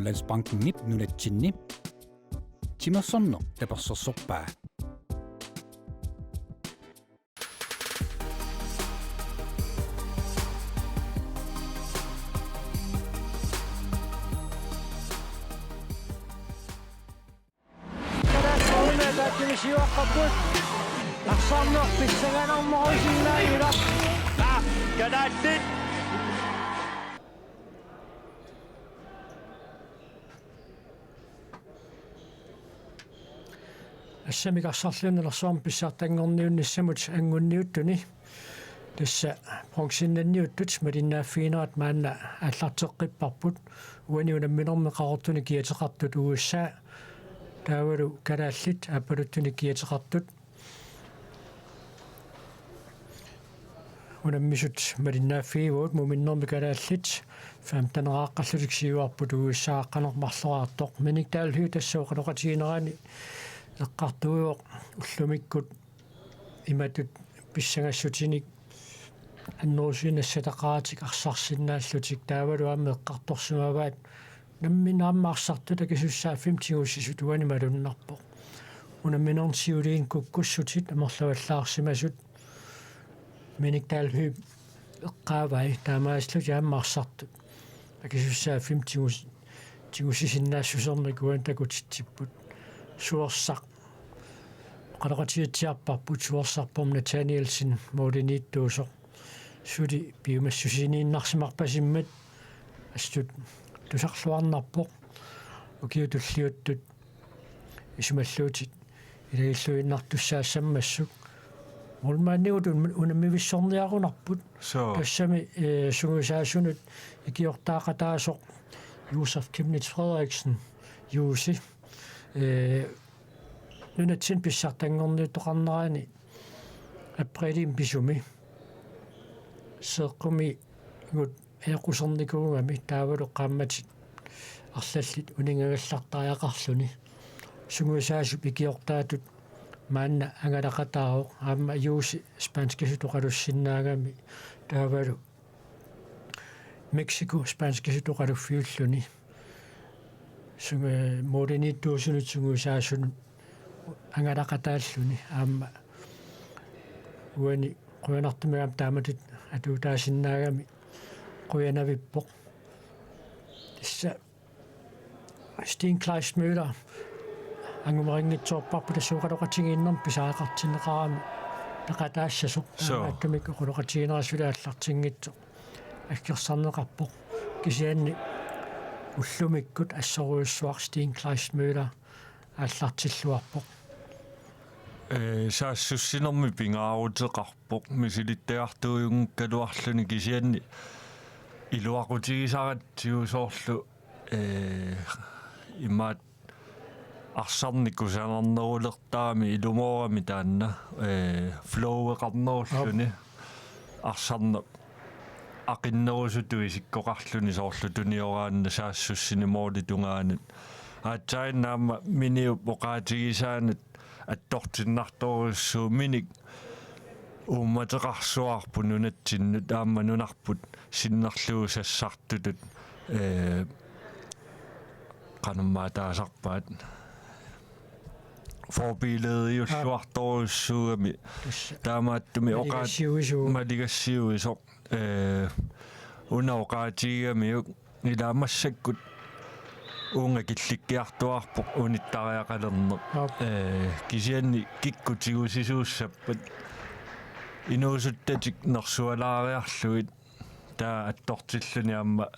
Landsbanken Nunaatsinni Timersorneq tapersersorpaa Assammik pissanganermorisinnaagilat Kalaallit Assammik arsarluni pissaartanngorniunnissamut anngunniunnuni tassa Bronzekamp malinnaaffiinaat maanna аллартеққиппарпут уаниунамминорми қарортуни киатеқартут USA таавалу Kalaallit аппалуттуни киатеқартут унаммисут малиннааффиивуут муминнорми Kalaallit фамтанерааққаллутиксиуарпут USA қанермарлораартоқ миниктаалхиу тассауқалоқатигинерани эққартуйоқ уллумиккут иматут писсагассутиник аннерусинассатақаратик арсарсиннааллутик таавалу аама эққарторсумаваат намминааммаарсартута кисуссааффим тигуссисут уани малуннарпоқ унамминернсиулиин куккуссутит амерлаваллаарсимасут миниктаалхиу эққаавай таамааслут яаммаарсартут акисуссааффим тигуссисиннаассусерникуан такутитсиппут суорсақ қалоқатиатсиарпарпут суорсарпом Натаниэлсин моодинииттуусоқ сули биумассусинииннарсимарпасиммат астут тусарлуарнарпоқ укиутуллиуттут исумаллуутит илагиллуиннартуссаассаммассук улмааниутун унаммивиссорниарунарпут тассами сугусаасунут икиортаақатаасоқ Josef Kimnitz Frederiksen юуси Nunaatsin pissartanngorniuttoqarneraani априлим писуми сеққуми гут эқусерникуугами таавалу қаамматит арлаллит унингагаллартариақарлуни сугусаасуп икиортаатут маанна ангалақатааоқ аама юуси спанскисутоқалуссиннаагами таавалу Mexico спанскисутоқалуффиуллуни суга модерниттуусунут сугусаасунут ангалақатааллуни аама уани қуянартумаам тааматит атуутаасиннаагами қуянавиппоқ тисса Steenkleismøller ангумарингитсоорпарпу тассууқалоқатигииннэрм писаақартинеқарами пеқатаассасоқ аттумик оқулоқатигинерасулааллартингитсо аккерсарнеқарпоқ кисианни уллумиккут ассоруйуссуар Steenkleismøller ааллартиллуарпоқ саассуссинерми пингаарутеқарпоқ мисилиттаартуйунгкалуарлуни кисианни илуақутигисарат тиусоорлу имаат арсарникусанернерулертаами илумоорами таанна флоуеқарнеруллуни арсарне ақиннерусутуисиккоқарлуни соорлу туниораанна саассуссини моорли тунгаанат аатсаиннаама миниу поқаатигисаанат аттортиннарторуссууминик уумматеқарсуарпу нунатсинну таама нунарпут синнерлуусассартутут канаммаатаасарпаат форбилede юллуарторуссуугами таамааттуми оқаат малигассиуисоқ унаоқаатигамиук илаамассаккут уунга килликкиартуарпоқ униттариақалернеқ кисианни киккутигусисууссаппат инуусуттатик нерсуалаариарлуит таа аттортиллуни аама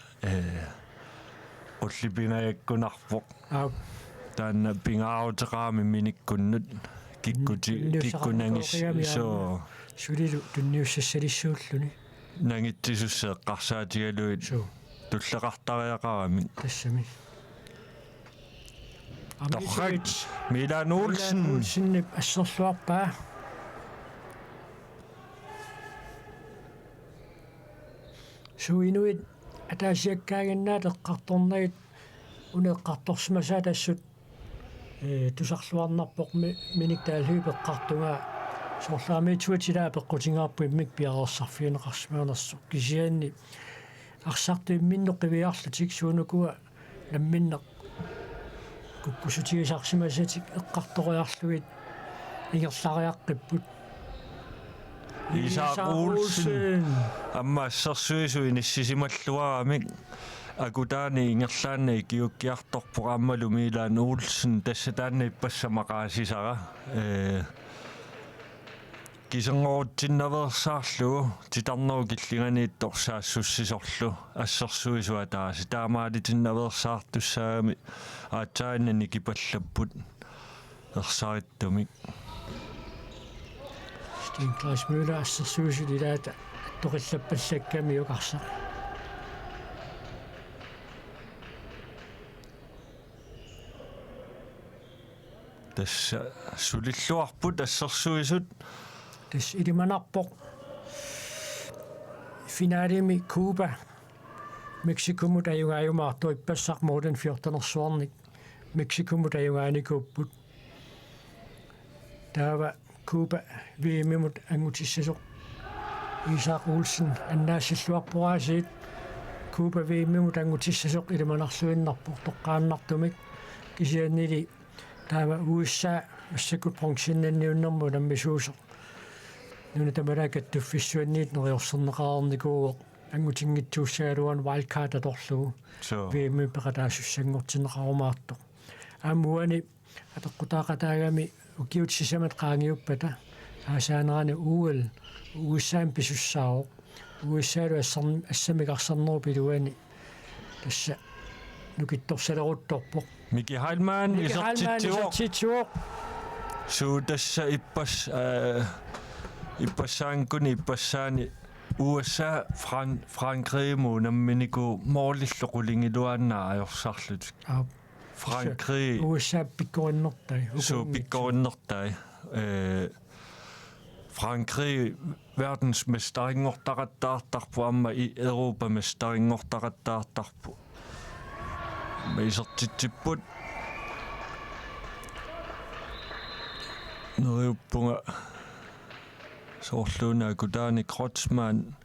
уллипингаяккунарпоқ таанна пингаарутеқаами миниккуннут киккунангис соо сулилу тунниуссассалиссууллуни нангитсисуссеэққарсаатигалуит туллеқартариақарами тассами торрак Милан Олсен синнип ассерлуарпаа суинуит атаасиаккаагиннаат эққарторнагит унеққарторсимасаа тассут тусарлуарнарпоқ миниктаалхуипеққартунгаа соорлаами туатилаа пеққутингаарпу иммик пиареерсарфиинеқарсимаанерсу кисианни арсартуимминнеқивиарлутик суунукуа намминнеқ куккусутигисарсимасатик эққарториарлугит ингерлариаққиппут Isaac amma assarsuisuin issisimalluaramik akutaani ingerlaanna ikiukkiartorpoq ammalu Milan Olsen tassataanna ipassamaqaasisara kisengorutsinnaversaarlugu titarneru killinganiittorsaassussisorlu assarsuisua taasi taamaalitinnaversaartussaami aatsaannani kipallapput ersarittumik Stin Klaus Müller assarsuisulilaata toqillappallakkammi uqarsa tässä sulilluarput assarsuisut des ilimanarpoq finaalimi Cuba Mexikomut ajungaayumaartu ippassarmuuten 14ersuarnik Mexikomut ajungaanikuupput taava Cuba VM-mut angutissasuq Isaac Olsen annaasilluarporaasiit Cuba VM-mut angutissasuq ilimanarluinnarpoq toqqaannartumik kisiannili taava USA массакут бронзиннанниуннэрму наммисуусо нуна тамалаакат туффиссуанниит нериорсернеқарникуу ангутингитсууссаалуан wildcard аторлугу VM пеқатаассуссангортинеқарумаартоқ аамуани атеққутаақатаагами укиутсисамат qaangiuppata аасаанерани уул USA писуссаавоқ USA-лу ассамикарсарнеру пилуани тасса нукитторсалерутторпоқ Miki Heilmann isartitsuoq suutassa ippassaankuni ipassaani USA Frankrig muunammiнику moorlilloqulingiluannaa ajorsarlutik Frankrig USA pikkorinnertai pikkorinnertai Frankrig verdensmestaringortaqattaartarpu amma i Europamestaringortaqattaartarpu Meisertitsipput neriuppunga soorluuna akutaani Krotsman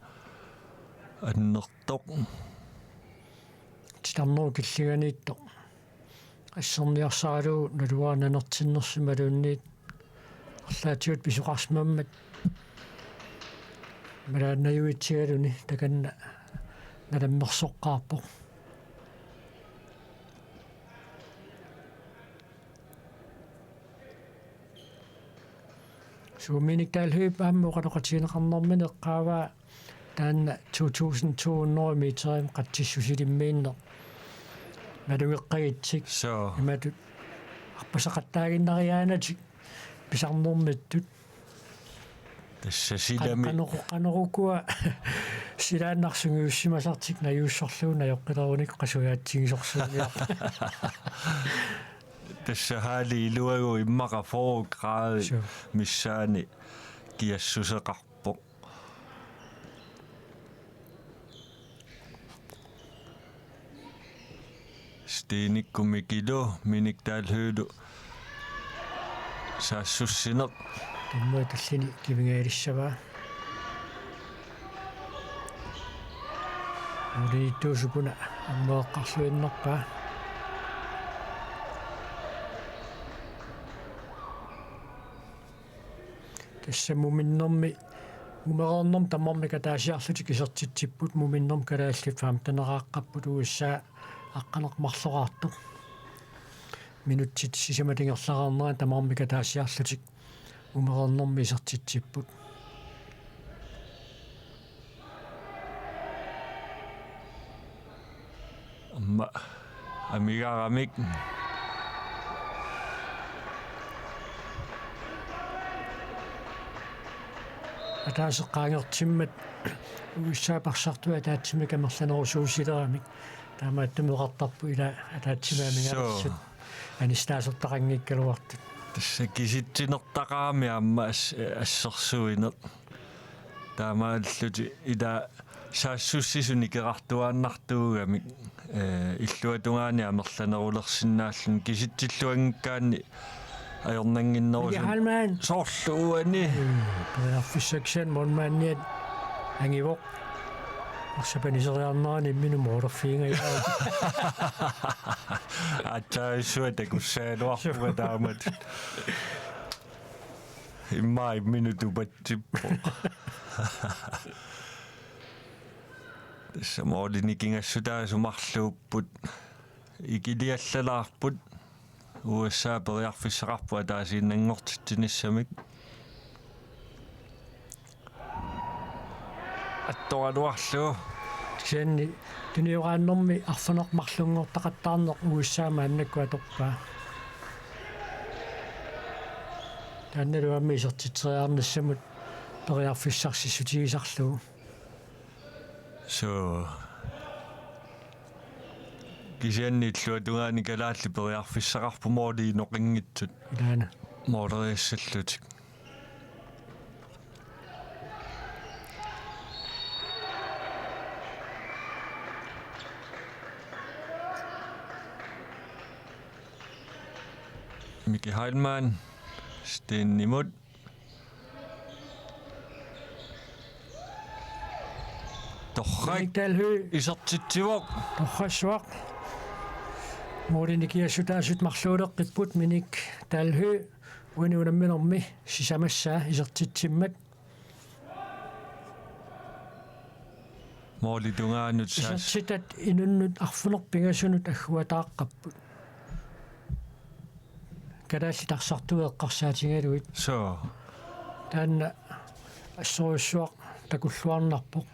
annertoq titarneru killiganiittoq ассерниарсаалуу налуаанаnertinnersimaluunniit арлаатиут писоқарсмаммат малааннаюитсигалуни таканна наламмерсоққарпоқ сууминиктаалхуип ааммоқалоқатиинеқарнэрмини эққааваа таанна 2200 метрим қаттиссусилиммииннер малугеққагитсик иматут арпасақаттаагиннариаанатик писарнэрмиттут тассасилами канерукуа силааннарсугиуссимасартик наюуссорлууна ёққилеруник қасуяатсигисорсуниа тассахаали илуагу иммаqa 4 гради миссаани киассусеқарпо стениккуми кило миниктаалхуулу саассуссинеқ таммаа таллини кивингаалиссаваа улииттуусупуна аммоэққарлуиннерпаа тассамуминнэрми умераернэрм таммарми катаасиарлутик исертитсиппут муминнэрм калааллиффаам танерааққаппут уиссаа аққанеқмарлораарту минутсит сисамалингерлараарнера таммарми катаасиарлутик умераернэрми исертитсиппут амма амигарамик атаасеққаангертиммат уиссаапарсартуа таатсимик амерланерусуусилерамик таамааттумеқартарпу ила атаатсимаамигалерсут анистаасертақангиккалуартут тасса киситсинертақаами амма ассерсуинеқ таамааллути ила саассуссисуни керартуааннартуугамик иллуатунгаани амерланерулерсинааллун киситсиллуангкаани ajornanginnerusum soorluuani перфисакшен монмаанниат ангивоқ Arsapaniserjarnaani minumorfiinga ja. Atjaisuat kusaaluarpuga taamat. Imma minutupatsippo. Tässä moodini kingassutaa sumarluupput. Ikiliallalaarput. USA periarfissaqarpua taasiinnangortittinissamik. Attoraluarlu. Sen tuniuraannormi arfanermarlunngortaqattaarneq USA maannakku torpaa. Tannaluammi isertiteriarnissamut periarfissarssissutigisarlugu. So kisianniillua tungaani kalaalli periarfissaqarpu moodi noqinngitsut. Ilaana. Mooderiassallutik. Miki Heilmann, Steenimut. Torrak isertitsivuq. Torrassuaq. Moodinikiassutaasut marluuleqqipput minik talhu uinuunamminermi sisamassaa isertitsimmat. Mooli tungaanut saas. Isertitat inunnut arfunerpingasunut agguataaqqapput. Kadaallitarсартуеэккарсаатингалуит. So. Таанна ассоруссуақ такуллуарнарпоқ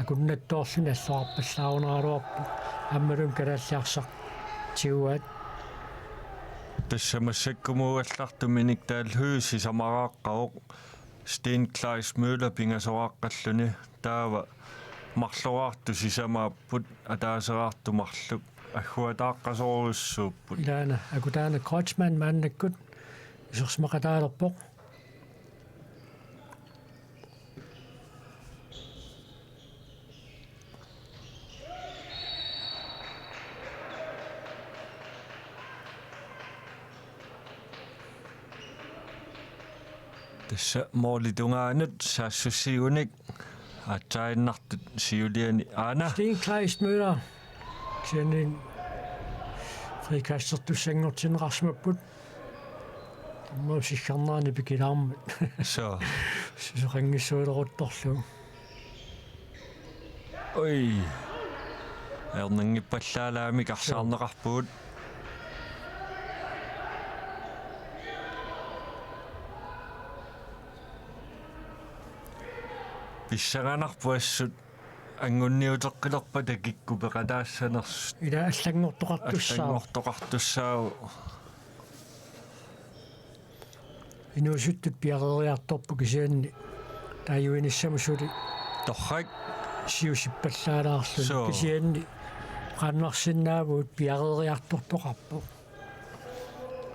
акуннаттоорлуни аллоарпаллаарунералуарпу аммалун калааллиарсақ тиуаат. Тассамассаккумуалларту миник таалхууси самарааққаоқ Steen Klaas Møller пингасорааққаллуни таава марлораарту сисамааппут атаасераарту марлук аггуатааққасоруссууппут. Илаана акутаана Kreutzmann мааннаккут исерсмақатаалерпоқ. Tässä mooli tungaanut saassуссиуник атсаиннартут сиулиани аана. Steen Klaas Møller ксенин фрикастерtussangortinrarsimapпут таммаусиггарнаани пикилаармат. So. Сисоқангиссуилерутторлу. Ой. Эрнангиппаллаалаами карсаарнеқарпуут. Писсаганарпуассут anngunniunneq takikku peqataassанерс. Ila allangortoqartussаа. Inuusuttut piaqeriartorpu kisianni taayuinissamusuli Torrak siusippallaalаарluni kisianni qaannarsinnaavuut piaqeriartortoqarpu.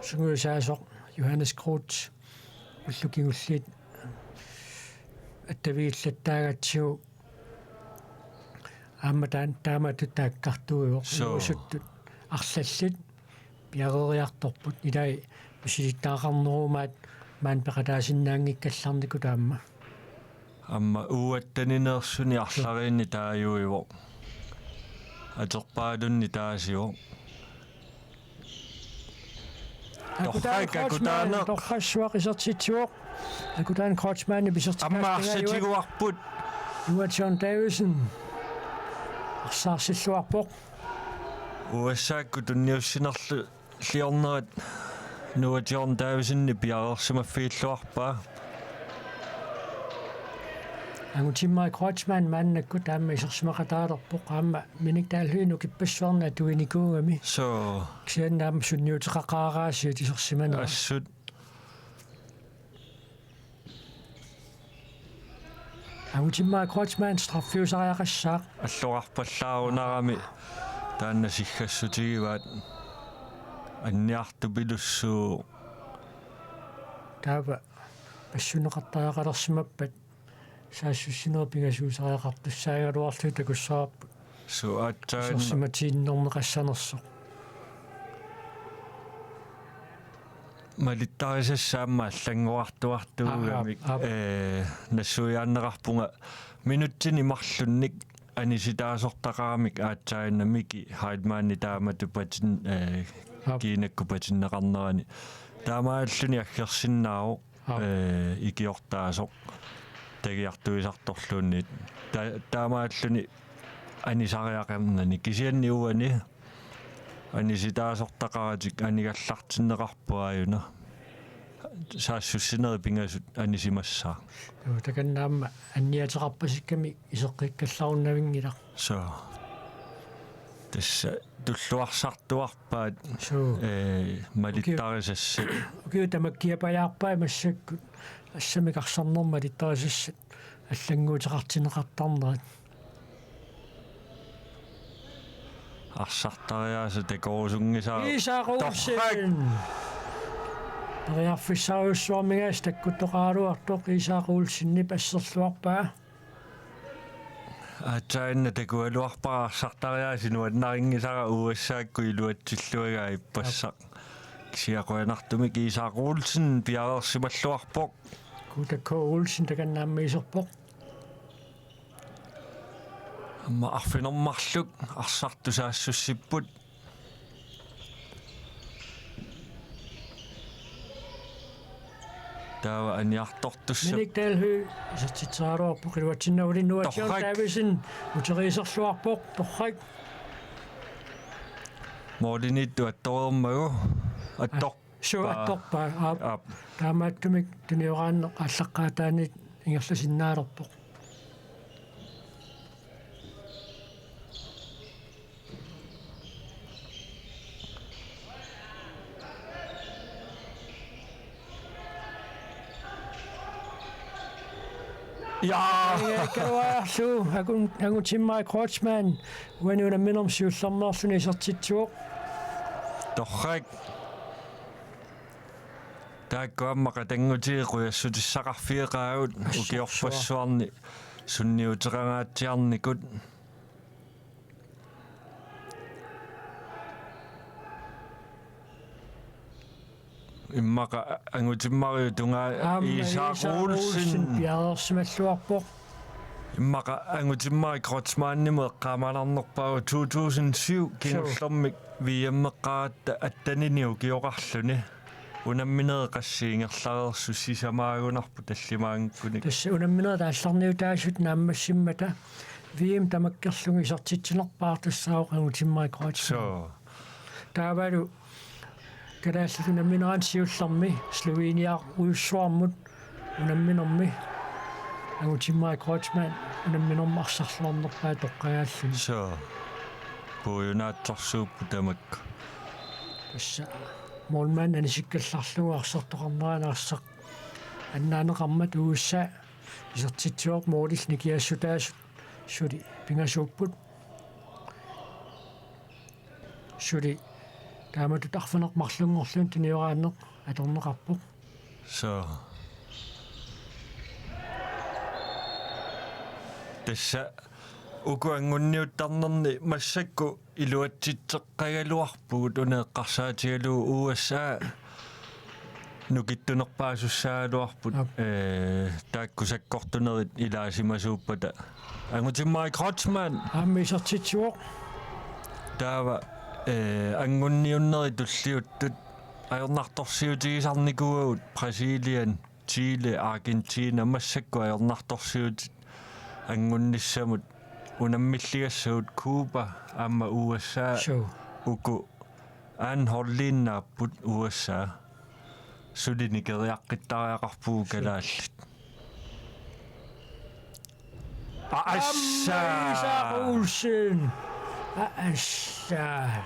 Sunguisaasoq Johannes Krutz ullukingulliit attaviillattaagatsiu амматаан тааматут тааккартуио уусуттут арлаллит пиарeriartorput илай мисилиттаақарнеруумаат маан пеқатаасиннаангиккалларнику таама амма уаттанинеерсуни арлариинни тааюиво атерпаалунни таасио акутаана торхассуақисертитсуоқ акутаан Kreutzmann бисертикаастингаюа амма арсатигуарпут Nuajon Davison арсаарсиллуарпоқ USA-кку тунниуссинерлу лиорнерат Nuajon Davisonni пиарерсимаффииллуарпаа ангутиммай Kreutzmann мааннакку таама исерсимақатаалерпоқ аама миниктааллуину киппассуарна туиникуугами so ксианнаама сунниутеқақаараасиут исерсиманера ассут ангутиммай Kreutzmann страффиусариақассаа аллоқарпаллаарунарами таанна сиггассутигиваат анниарту пилуссуу таава пассунеқартаақалерсимаппат саассуссинера пигасуусариақартуссаагалуарлу такуссаарпу суаатсаан симатииннэрнеқассанерсо малиттарисассаама аллангуартуартуугамик нассуяаннеқарпунга минуттини марлунник anisitaasortaqaramik aatsaaginnamiki haidmaanni taamatupatin kiinakkupatinneqarnerani taamaalluni aggersinnaaru ikiortaasoq tagiartuisartorluunniit taamaalluni anisariaqarnani kisianni uani anisitaasortaqaratik anigallartinneqarpuajuna saassусsinери пингасут анисимассаа таканнаама анниатеқарпасикками исеққиккалларуннавингила so тасса туллуарсартуарпаат малиттарисасса окей тамаккиапаяарпаа массаккут ассамик арсарнерма литтарисассат аллангуутеқартинеқартарнерат арсартариааса такоорусунгисаа исаақулсин тариарфиссаруссуармигаас таккуттоқаалуартоқ исаақулсинни пассерлуарпаа атаинна такуалуарпаа арсартариаасину аннарингисара уассаакку илуатсиллуагаа иппассақ кисиақуанартуми исаақулсин пиаверсималлуарпоқ кутаккоулсин таканнаамма исерпоқ амма арфинермарлук арсартусаассуссиппут таава аниартортуссап миникталху исертитсааруарпоқ илуатсиннаулиннуатсиор таависин утерисерлуарпоқ торрак моолинитту атторермагу аттор суатторпаа аап таамааттумик туниораанне аллаққаатаанит ингерласиннаалерпоқ ja каваарлу агун тиммай крочман уануна минерм сиулларнерлуни исертитсуоқ торрак тааккуаммақа тангутииқуяссутиссақарфиеқаагут укиорпассуарни сунниутерангаатсиарникут иммақа ангутиммариу тунгаа исаақуулсин пиаерсималлуарпоқ иммақа ангутиммари кротсмаанниму эққамаларнерпаагу 2007 кинуллэрмик VM-меққаратта аттаниниу киоқарлуни унамминеэ қассиингерлареерсу сисамаагунарпу таллимаангкуник тасса унамминеэ таалларниутаасут нааммассиммата VM тамаккерлуги сертитсинерпаар тассаоқ ангутиммари кротсман so таавалу кадааллу унамминеран сиулларми словениа уйуссуармут унамминерми ангутиммари кротсман унамминерма арсарлуарнерпаа тоққагааллуни so буюнаатсорсууппу тамак тасса молман анисиккалларлугу арсертоқарнераанаассақ аннаанеқармат уусса исертитсуоқ моолил никиассутаасут сули пингасууппут сули тааматут арфинеқмарлунгорлуун туниораанеқ аторнеқарпоқ so тасса укуангунниуттарнерни массакку илуатситсеққагалуарпугут унеэққарсаатигалуу USA нукиттунерпаасуссаалуарпут тааккусаккортунерит илаасимасууппата ангутиммари кротсман ааммисертитсуоқ таава ангунниуннери туллиуттут аернарторсиутигисарникуагут Бразилиан Чили Аргентина массакку аернарторсиутит ангунниссамут унаммиллигассагут Куба аама USA уку анхорлиннааппут USA сулиникериаққиттариақарпуу калааллит исаақулсин аасса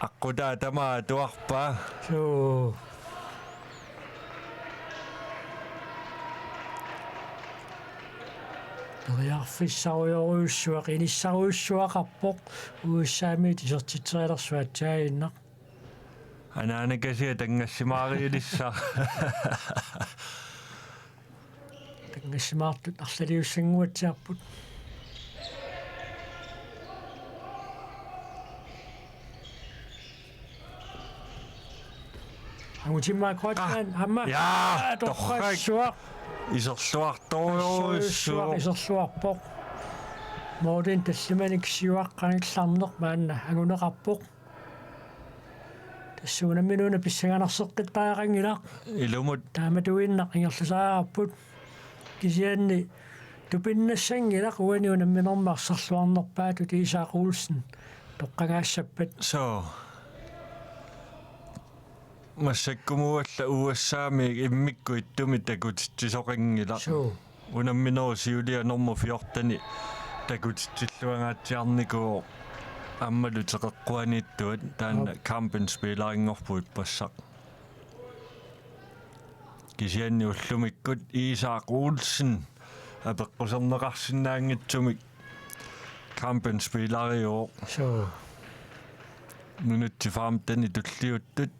аққутаа тамаа туарпаа so тариарфиссаруйоруйуссуақ иниссаруйуссуақарпоқ уиссаами тисертитсериалерсуатсаагиннақ анаанакасиа тангассимаариулисса тангассимаартут арлалиуссангуатсиарпут ангутиммаа кротман амма я торрак исерлуарторюруссуу исерлуарпоқ Morten taslimanik siuaqqanillarneq maanna anguneqarpoq tassuuna minuuna pissanganarseqqittaaqangilaq ilumut taamatuinnaq ingerlusaararput kisianni tupinnassangilaq uaniuna minermarsarluarnerpaatu tiisaaquulsen toqqangaassappat so массаккумуалла уассаами иммикку иттуми такутитсисоқингила so унамминерусиулиа норма 14 такутитсиллуангаатсиарникуу аммалу теқеққуанииттуат таана кампен спиларингорпуит пассақ кисианни уллумиккут Исаак Олсен апеққусернеқарсинаангитсумик кампен спилариоо so минутти фаамтани туллиуттут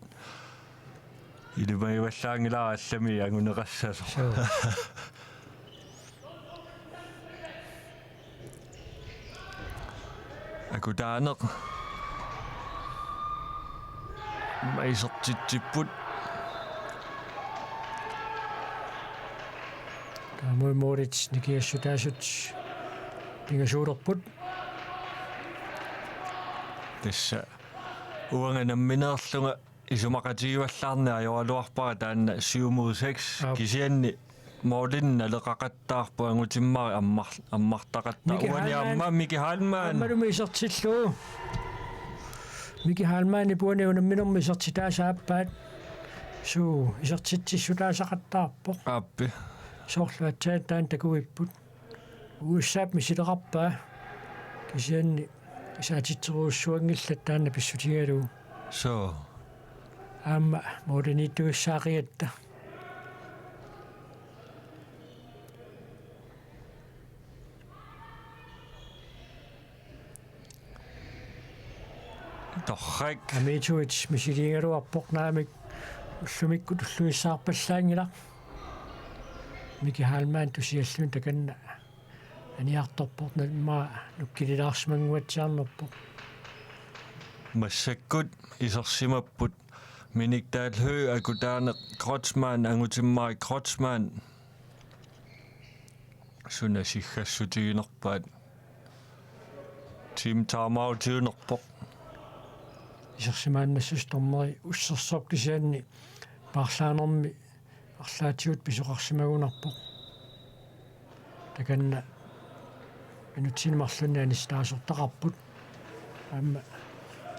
илумаиваллаангилаа аллами агунеқассасо so акутаанеқ майсертитсиппут таамой морит никиассутаасут пингасуулерпут тасса уанганамминеерлунга исумақатигиваллаарна ажоралуарпара таанна 7/6 кисианни моолинна лекақаттаарпу ангутиммари аммартақатта уани амма Мики Халман аммалуми исертиллуу Мики Халмани пуаниунамминерми исертитаасааппаат суу исертитсиссутаасақаттаарпоқ аппи соорлуатсаат таан такуиппут уссаап мисилеқарпаа кисианни исаатитсеруussуангиллат таанна писсутигалуу so аама модернитуссаариатта торрак амитуит мисилигалуарпоқ наамик уллумикку туллуиссаарпаллаангила Мики Халман тусиаллун таканна аниарторпорт налма нуккилилаарсмангуатсиарнерпоқ массаккут исерсимаппут миниктаалхø акутаанеқ Кротсман ангутиммари Кротсман сунасиггассутигинерпаат тим таамаутиунерпоқ исерсимааннассус тормери уссерсоқ кисианни парлаанерми арлаатиут писоқарсимагунарпоқ таканна минутсинмарлунни анистаасортақарпут аама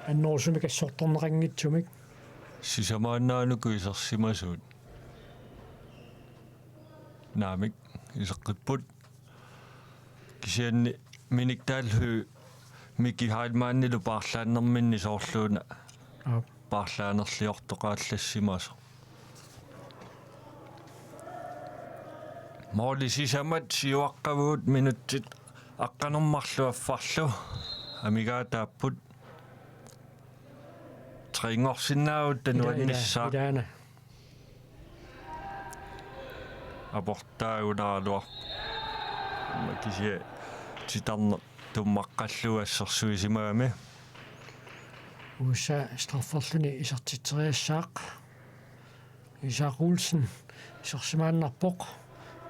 аннорсуми кассорторнеқангитсумик сисамааннаануку исерсимасуут наамик исеққиппут кисианни миниктаалхø Мики Халмааннилу парлааннэрминни соорлууна парлаанерлиортоқааллассимасо моли сисамат сиуаққавуут минуттит аққанермарлуаффарлу амигаатааппут трингорсиннаавут тануанниссаа идаана апортаагулаалуар макисия титарне туммаққаллуассерсуисимаами уса страфферлуни исертитсериассаақ Исаак Олсен исерсимааннарпоқ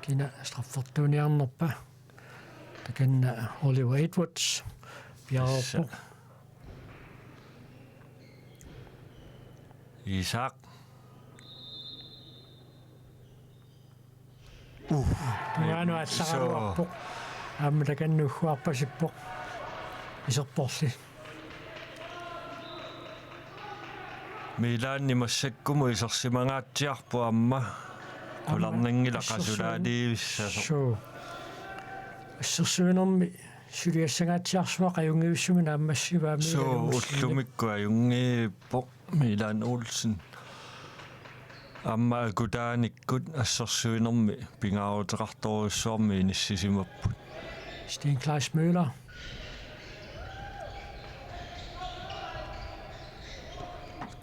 кина страффертуниарнерпа таканна Оливер Эдвардс пиарпоқ Исаак туану ассараруарпоқ аама таканнуггуарпасиппоқ исерпорли милаанни массаккуму исерсимагаатсиарпу амма куларнангила қасулаалиивиссасо соо ассерсуинерми сулиассагаатсиарсуа қаюнгивиссуми нааммассиваами соо уллумикку аюнгииппоқ Милаан Олсен амма акутааниккут ассерсуинерми пингаарутеқарторуссуарми иниссисимаппут Sten Klaas Møller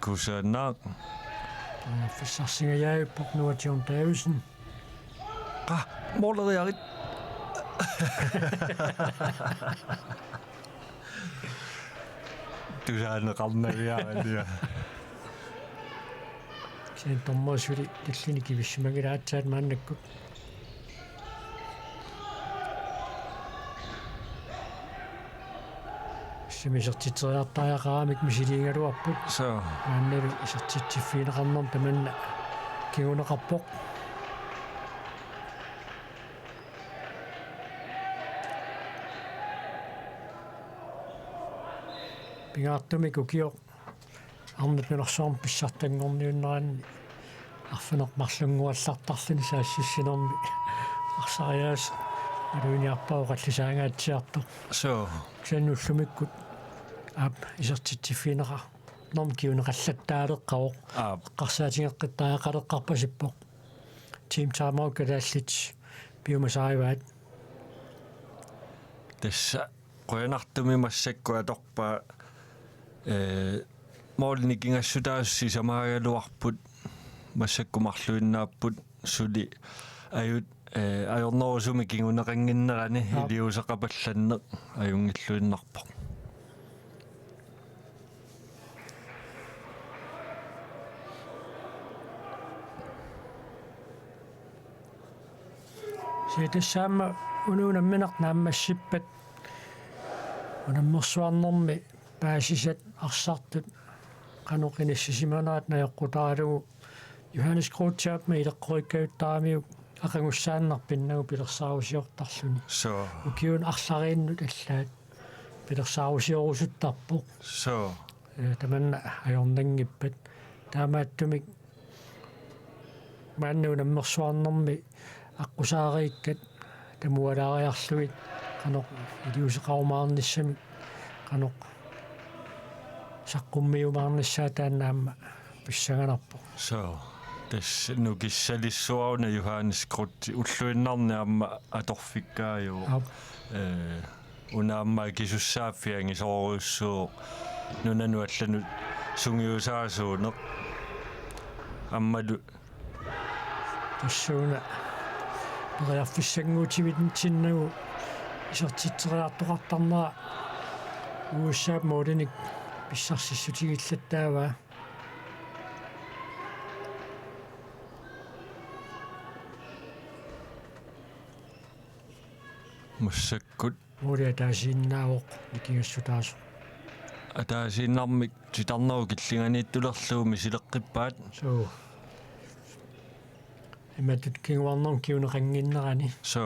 кусаанаа фиссарсингаяаппоқ нуа John Davison молериарит тусаанеқарнавиаалиа сен томмасули тиллини кивиссимагилаатсаат мааннаккут симисертитсериартариақарамик мисилиингалуарпут so ааннави исертитсиффиинеқарнер таманна кигунеқарпоқ пингаартумик укиоқ арнут нерсоорм писсартангорниуннеранни арфанеқ марлунгуаллартарлуни саассиссинерми арсариаас алуиниарпаа қаллисаангаатсиартоқ so ксаннуллумиккут аап исертитсиффиинеқа норм киунеқаллаттаалеққавоқ қарсаатингеққиттаақалеққарпасиппоқ тим таамау калааллит биумасааиваат tässä qoyanartumi massakku atorpa moolnikingassutaassii samaagaluarput massakkumarluinnaapput suli ayut ajornerusumi kinguneqanginnerani iliuseqapallanneq ajungilluinnarpoq сиэтассаама унуунамминеқ нааммассиппат унаммерсуарнэрми паасисат арсартут каноқинассисиманаат наёққутаарагу Johannes Крутчаапма илеққориккавиттарамиук ақангуссааннарпиннагу пилерсаарусиортарлуни so укиун арларииннут аллаат пилерсаарусиорусуттарпоқ so таманна ajornangippat таамааттумик мааннуунаммерсуарнэрми аққусаарииккат тамуалаариарлуит каноқ илиусеқарумаарниссами каноқ саққуммиумаарниссаа тааннаама писсаганарпо so tässä nukissalissuaruna Johannes Krutti ulluinnarniamma atorfikkaaju unaamma kisussaaffiangisoorussuu nunanuallanut sungiusaasuuneq ammalu тассууна периарфиссангуутивитиннагу исертитсериартоқартарнера уссаап моодиник писсарсиссутигиллаттааваа mussakkut моодиа таасииннаавоқ икингассутаасо атаасииннармик титарнеру киллинганииттулерлуumi силеққиппаат соо иматут кингуарнерм киунеқангиннерани so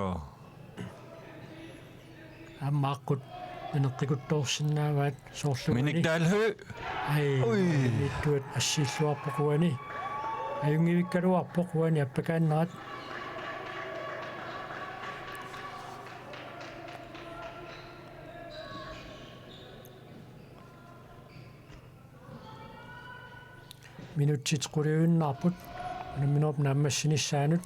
аммааққут инеққикутторсиннааваат соорлугани minikdalhø ай Ой. ниттуат ассииллуарпоқуани аюнгивиккалуарпоқуани аппакааннерат минутсит қулиуиннаарпут наминооп нааммассиниссаанут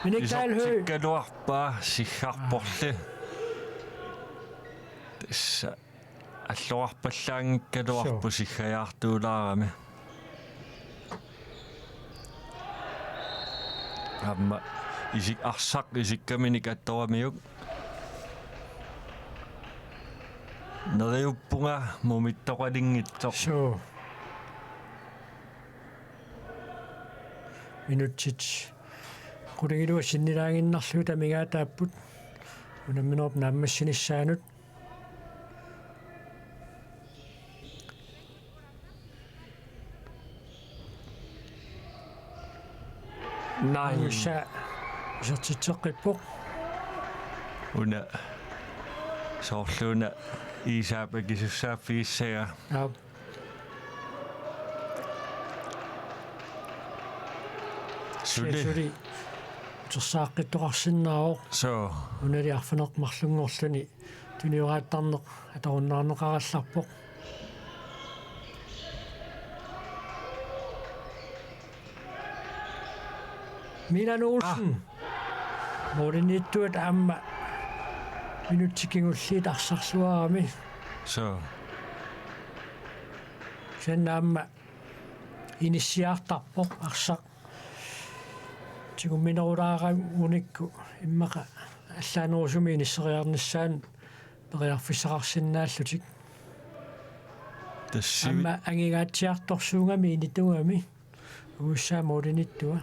миниккаалхø Isoktikkaluarpaa siggarporli tässä аллуарпаллаангиккалуарпу сиггаяартуулаарами амма исик арсақ исиккаминик атторамиук нериуппунга мумиттоқалингитсоқ соо минутсит qulingilua sinnilaanginnarlu tamigaataapпут unamminuup naammassinissaanut nej ussa isartitseqqippoq una soorluuna iisaapa kisussaaffigissaga aa suli tersaaqittoqarsinnaaroq so unali arfaneq marlungorluni tuniuraattarneq atarunnaarneqarallarpoq Milan Olsen morinittuat amma minutsikingulliit arsarluarami so sannaamma inissiartarpoq arsaq тигумминерулаарам уникку иммака аллаанерусуми иниссериарниссаан периарфиссақарсинааллутик tässä амма ангигаатсиарторсуунгами инитугами уссаа моодиниттуа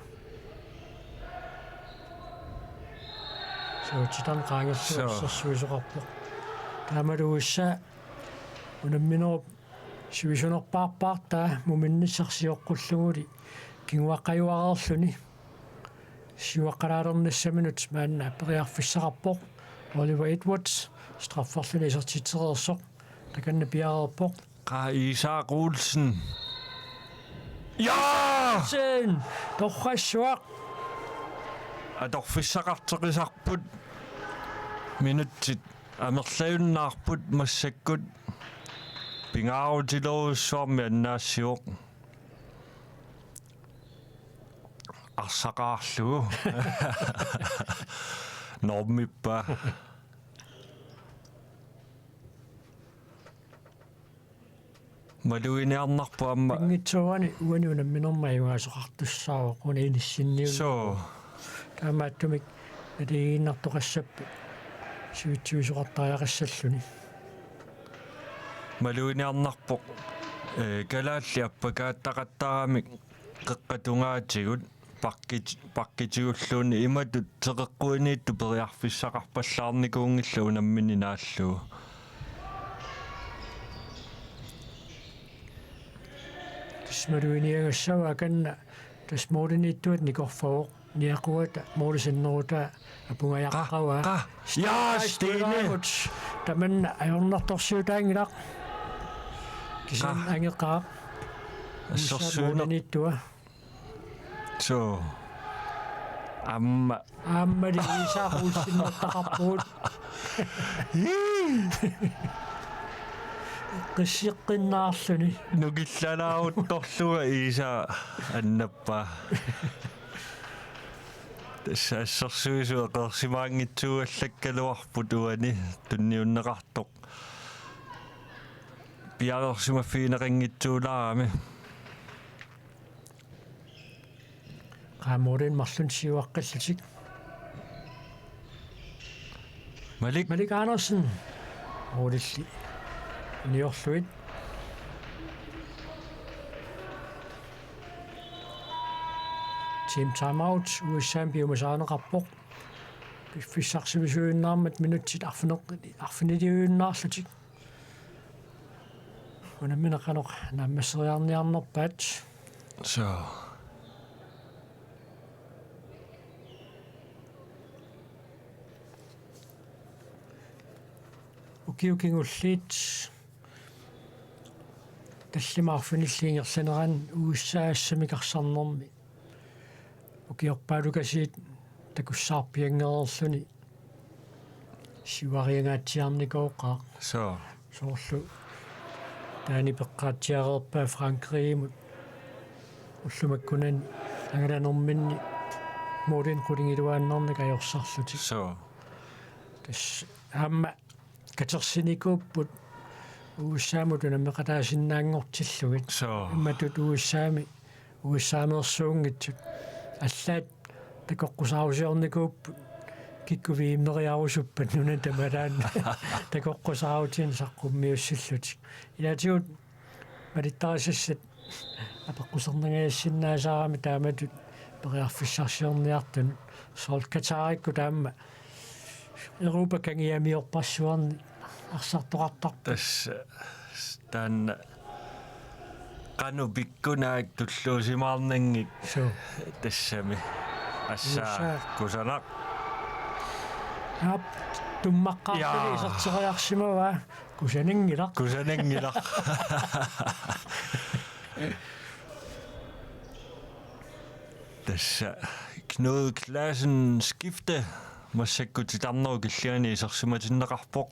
соотитан qaangersuuссуисоқарпоқ таамалуусса unamminerup sivisonerpaarpaartaa muminnissarsioqqulluгuli kinguaqqajuarerluni siuaqqalaalernissaminut maanna periarfissaqarpoq Oliver Edwards strafferluni isertitserersoq takanna piarerpoq Isak Olsen. Ja! sen torrassuaq Atorfissaqarteqisarput minutsit amerlaunnaarput massakkut pingaarutileruussuarmi annaassiuq arsaqaarlugu normippa maluinearnarpu amma ingitsuani uani unamminermaiuasoqartussaawa quniinissinniu so таамааттумик алигииннартоқассаппи сивитсуисоқартариақассаллуни малуиниарнарпоқ калаалли аппакааттақаттарамик қеққатунгаатигут паркитигуллууни иматут теқеққуиниитту периарфиссақарпаллаарникуунгилла унаммини нааллуу тисмалуиниагассава канна тасмоодинииттуат никорфавоқ ниақуата моолисиннерута апунгаяққава стене таманна аёрнарторсиутаангилақ кисан ангеқаа ассорсуунерниттуа so аммали исаақулсиннертақарпуут қиссиққиннаарлуни нугиллалаарутторлуга иса аннаппа тассаассерсуисуа қерсимаангитсугаллаккалуарпут уани тунниуннеқартоқ пиарерсимаффиинеқингитсуулаарами qaamoreen marlun siuaqqallutik Malik Andersen roolilli niorluit team timeout USA biomasaaneqarpoq fissarsimisuunnaarmat minutsit arfinitiuunnaarlutik unammineqanoq naammasseriarniarnerpaat so ukiukingulliit таллимаарфиниллиингерланеран USA-ассамикарсарнэрми укиорпаалукасиит такуссаарпиангерерлүни сивариангаатсиарникооқаа so соорлу таани пеққаатсиареерпаа франкриимут уллумаккунан ангаланерминни моодин қулингилуааннарнак аёрсарлути so тас аама катерсиникууппут USA-мут унаммеқатаасиннаангортиллугит so имматут USA-мерсуунгитсут аллаат такоққусаарусиорникууппут киккувиимнериарусуппат нуна тамалаан такоққусааруутин саққуммиуссиллутик илаатигут малиттарисассат апеққусернагаассиннаасаарами тааматут периарфиссарсиорниартун сол катаарикку таама Europa кангиамиорпассуарни арсартоқартар тас тан кану биккунаак туллуусимаарнангик so тассами ассаа кусанақ ап туммаққартали исертериарсимава кусанингилақ тасса Knud Klassen skifte массаккутитарнеру киллиани исерсиматиннеқарпоқ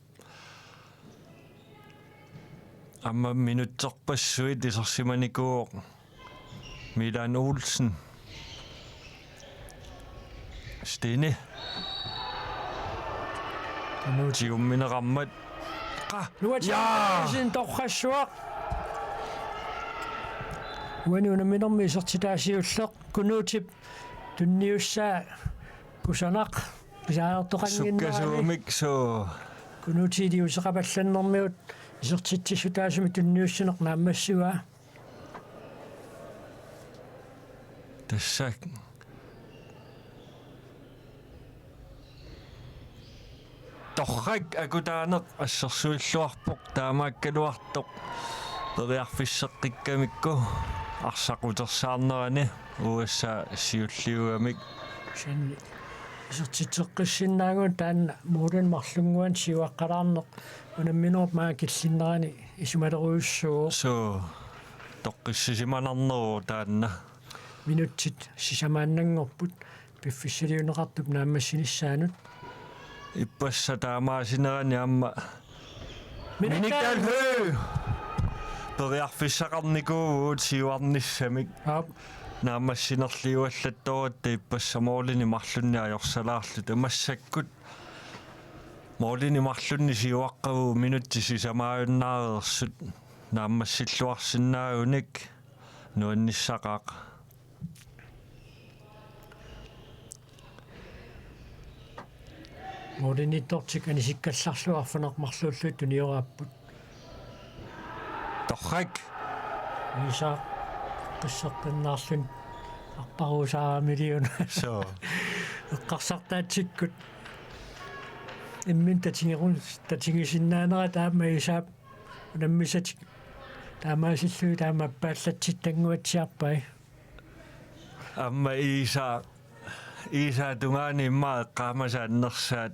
амма минуттерпассуит исерсиманикууоқ Milan Olsen Stene тиумминеқармат нуатсин торрассуақ уануунаминерми исертитаасиуллеқ кунуутип тунниуссаа кусанақ суккасуумик со кунуутиилиусеқапалланнэрмиут исертитсисутаасими тунниуссинеқ нааммассуа тассак torrak akutaaneq assarsuilluarpoq taamaakkaluartoq periarfisseqqikkamikku arsaqutersaarnerani USA siulliugamik Sen isartitseqqissinnaangun taanna muulan marlunguan siuaqqalaarneq unamminuup maakillinnerani isumaleruyussuu so toqqissisimanarneru taanna minutsit sisamaannangorput piffissaliuneqartup naammassinissaanut ipпасса таамаасинерани аама миникалху periarfissaqarnikuugut siuarnissamik ап наамассинерлиуаллатторатта иппассамоолини марлунни ajorсалаарлут амассаккут моолини марлунни сиуаққаву минутти сисамааюннаарерсут наамассиллуарсинаагуник нуанниссақаақ модинитортик анисиккалларлуарфанеқ марлууллуут туниорааппут торрак иса қиссартаннаарлун арпарусаарамилиун со эққарсартаатсиккут иммин татингисиннаанера таама исаап унаммисатик таамаасиллуи таамаппааллатситтангуатсиарпай амма иса тунгаани иммаа эққаамасааннерсаат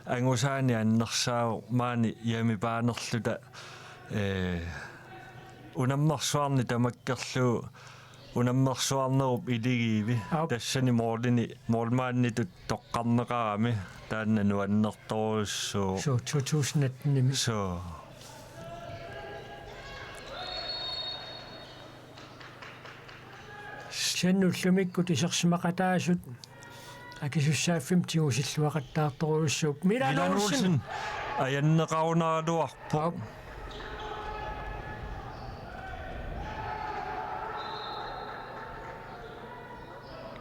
ангусаани аннерсаау маани ямипаанерлута унаммерсуарни тамаккерлуу унаммерсуарнеруп илигииви тассани моолмааннитут тоққарнеқарами таанна нуаннерторуссуу so 2018 so сеннуллумиккут исерсимақатаасут акисуссааффим тигусиллуақаттаарторуйуссууп милануусин аяннеқарунаралуарпо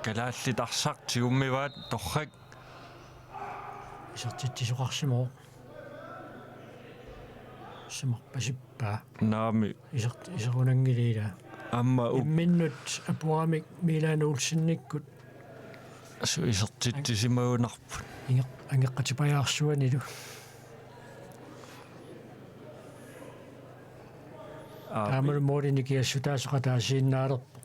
калааллитарсартигуммиваат торрак исертитсисоқарсимоо симарпасиппаа наами исерунангилиила амма имминнут апуамик милануусинниккут исертитсимагунарпут ангеққатипаяарсуанилу таамал моориникиассутаасоқатаасииннаалерпо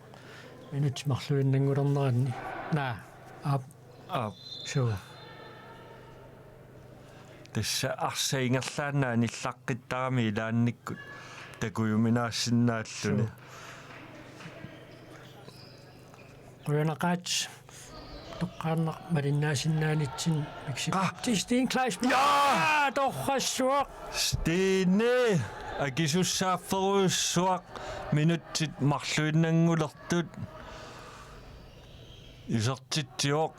минут марлуиннангулернеранни наа ап so тасса арсаингерлаанаа ниллаққиттарами илаанниккут такуюминаассиннааллуни Rønnergat тоққарнақ малиннаасиннаанитсин мексик тистин клайс Ja! торрассуақ Stine акисуссаафферуйуссуақ минутсит марлуиннангулертут исертитсиоқ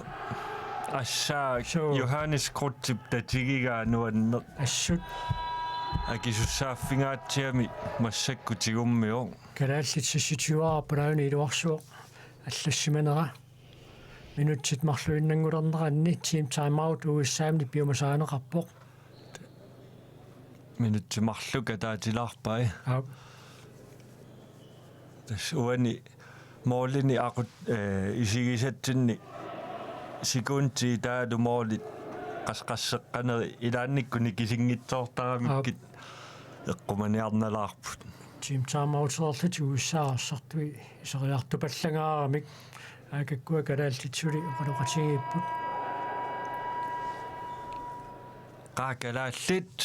ассаа Johannes Krutip татигигаа нуанне ассут акисуссааффингаатсиами массаккутигуммиоқ Kalaallit сисситиуаа палауни илуарсуоқ аллассиманера минутсит марлуиннангулернеранни team time out уиссаамни биомасаанеқарпоқ минутси марлука таатилаарпай ап тас уани моолини ақут исигисатсинни секунти таалу моолит қасқассеққанери илаанниккуни кисингитсоортарамиккит эққуманиарналаарпут team time out соорлут уиссаассартуи исериартупаллагаарамик аакаккуа калааллитсули оқалоқатигиппут qaakalaаллит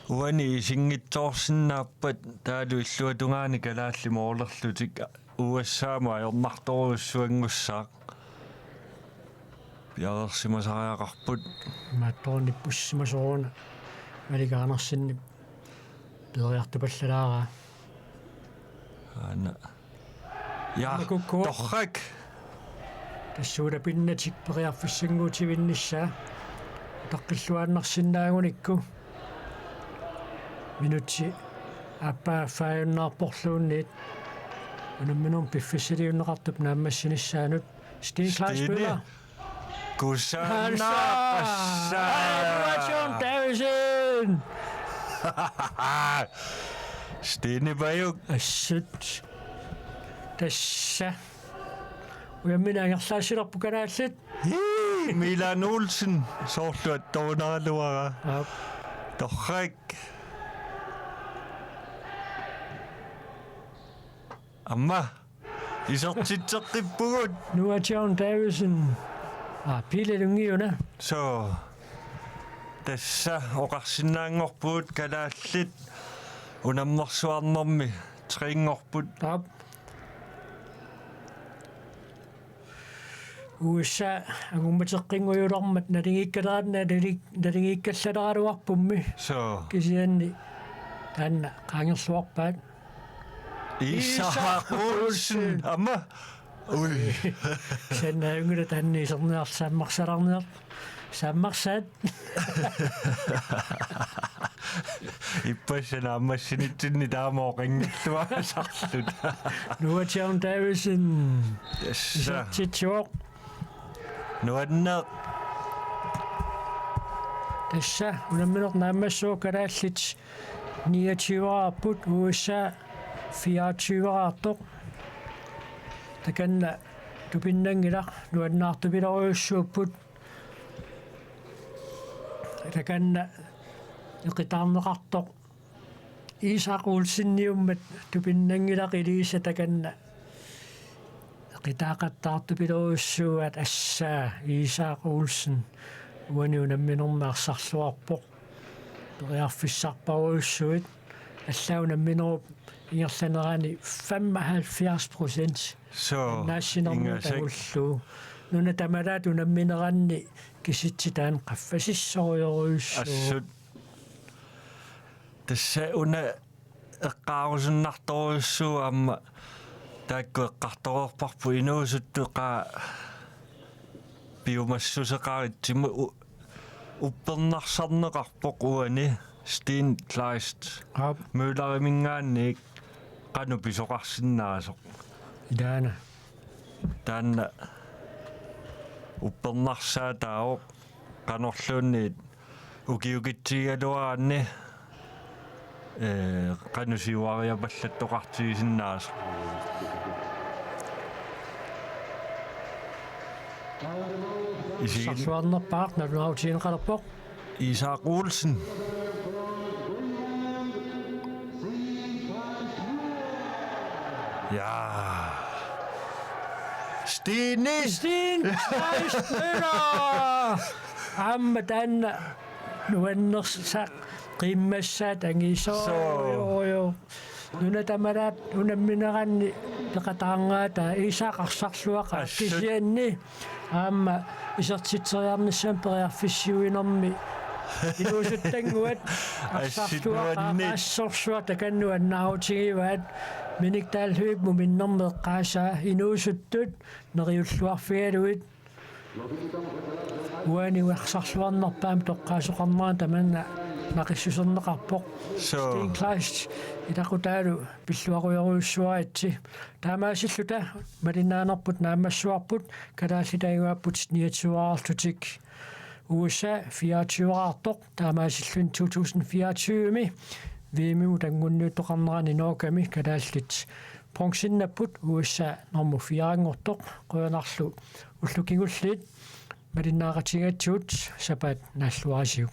уани сингитсоорсиннааппат таалу иллуатунгаани калаалли моолерлутик USA-ма аёрнарторуссуангуссаақ пиарерсимасариақарпут маатторниппуссимасоруна маликаанерсинни периартупаллалаара ана я торрак тассуула пиннатик периарфиссангуутивиннissaa таққиллуааннарсинаагуникку минутси аппаа фаайуннаарпорлуунниит унамминуум пиффисилиуннеқартуп нааммассинissaанут стинклайспила кусана Ration Davison Stine Bayuk ассут тасса Uyammina angerlaasilerpu kanaallit. Milan Olsen soorluat toonaaluara. Torrak. Amma isortitseqqippugut. Nuaation Davison. Pilelungiuna. So tässä oqarsinnaangorpuut kalaallit unammersuarnermi triingorput. USA agummateqqingujularmat nalingikkalaarna So kisianni taanna qaangerluarpaat Isak Olsen amma ui senna ungula taanni iserniarsaammarsalarniar saammarsaat ippassana ammassinitsinni taamooqingillua sarlut Nuaation Davison Tessa titsuoq nuanneq tassa unammineq naammassuo kalaallit 29-aaput USA 24-aartoq takanna tupinnangilaq nuannaartupileruussuupput takanna iqitaarneqartoq Isak Olsenniummat tupinnangilaq Elisa takanna qitaaqattaartupileruussuuat assaa Isak Olsen uani unamminernaarsarsluarpoq periarfissarparuussuit allaunamminer ingerlanerani 75% so naassinarnerullu nuna tamalaat unammineranni kisitsitaan qaffasissoriuruussu assut tassa una eqqaarusunnartoruussuu amma taakku eqqartororparpu inuusuttu qaa biomassuseqarittimu uppernarsarneqarpoq uani Steen Kleist møllerimingaanniik qanu pisoqarsinnaasoq idaana taanna uppernarssaataaoq qanorluunniit ukiukitsigaluaanni qanu siuariapallattoqartigisinnaas sarsuarnerpaaq naluautiineqalerpoq Isak Olsen ja Steen amma taanna nuannersaq qimmassaat angisoo nuna tamalaat unammineranni peqataangaata isaaqarsarluaqa kisianni amma isertitseriarnissaam periarfissiuinermi iluusuttanguat arsarluaqa assorsua takannu annaarutigivaat miniktaallhuipmu minnermeeqqaasaa inuusuttut neriulluarfigaluit uani uarsarluarnerpaam toqqaasoqarnera tamanna naqissuserneqarpoq Steen Kleist itaqutaalu pilluaruyoruussuaritsi taamaasilluta malinaanerput naammassuarput kalaallitaiguapput niatsuararlutik USA 24-aartoq taamaasilluin 2024mi VM-mut anngunniunneqarnerani nookami kalaallit bronzenapput USA normu 4-ngortoq qoyanarlu ullukingullit malinaaqatigatsut sapat naalluarisiu